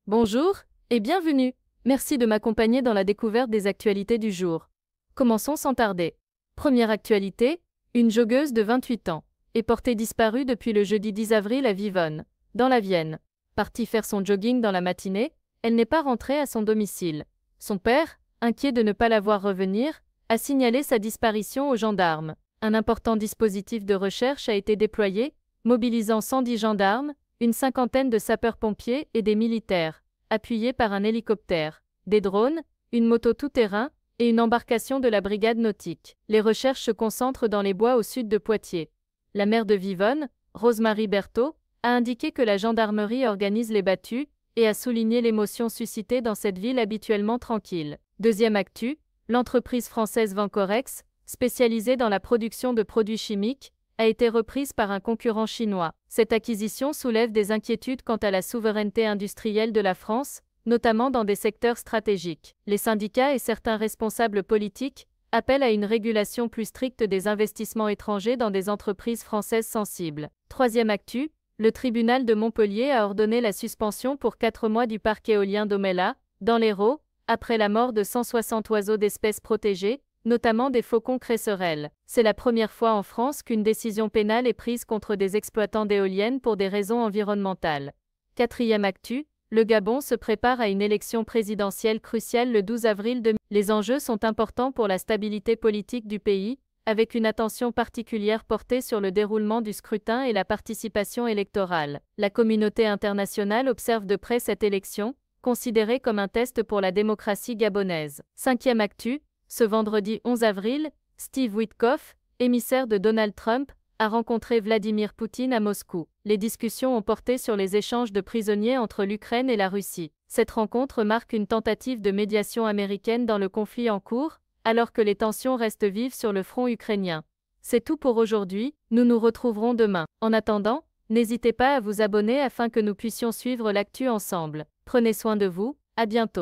Bonjour et bienvenue. Merci de m'accompagner dans la découverte des actualités du jour. Commençons sans tarder. Première actualité, une joggeuse de 28 ans est portée disparue depuis le jeudi 10 avril à Vivonne, dans la Vienne. Partie faire son jogging dans la matinée, elle n'est pas rentrée à son domicile. Son père, inquiet de ne pas la voir revenir, a signalé sa disparition aux gendarmes. Un important dispositif de recherche a été déployé, mobilisant 110 gendarmes, une cinquantaine de sapeurs-pompiers et des militaires, appuyés par un hélicoptère, des drones, une moto tout-terrain et une embarcation de la brigade nautique. Les recherches se concentrent dans les bois au sud de Poitiers. La maire de Vivonne, Rosemarie Berthaud, a indiqué que la gendarmerie organise les battues et a souligné l'émotion suscitée dans cette ville habituellement tranquille. Deuxième actu, l'entreprise française Vancorex, spécialisée dans la production de produits chimiques, a été reprise par un concurrent chinois. Cette acquisition soulève des inquiétudes quant à la souveraineté industrielle de la France, notamment dans des secteurs stratégiques. Les syndicats et certains responsables politiques appellent à une régulation plus stricte des investissements étrangers dans des entreprises françaises sensibles. Troisième actu, le tribunal de Montpellier a ordonné la suspension pour 4 mois du parc éolien d'Omella, dans l'Hérault, après la mort de 160 oiseaux d'espèces protégées, notamment des faucons cresserelles. C'est la première fois en France qu'une décision pénale est prise contre des exploitants d'éoliennes pour des raisons environnementales. Quatrième actu, le Gabon se prépare à une élection présidentielle cruciale le 12 avril 2020. Les enjeux sont importants pour la stabilité politique du pays, avec une attention particulière portée sur le déroulement du scrutin et la participation électorale. La communauté internationale observe de près cette élection, considérée comme un test pour la démocratie gabonaise. Cinquième actu, ce vendredi 11 avril, Steve Witkoff, émissaire de Donald Trump, a rencontré Vladimir Poutine à Moscou. Les discussions ont porté sur les échanges de prisonniers entre l'Ukraine et la Russie. Cette rencontre marque une tentative de médiation américaine dans le conflit en cours, alors que les tensions restent vives sur le front ukrainien. C'est tout pour aujourd'hui, nous nous retrouverons demain. En attendant, n'hésitez pas à vous abonner afin que nous puissions suivre l'actu ensemble. Prenez soin de vous, à bientôt.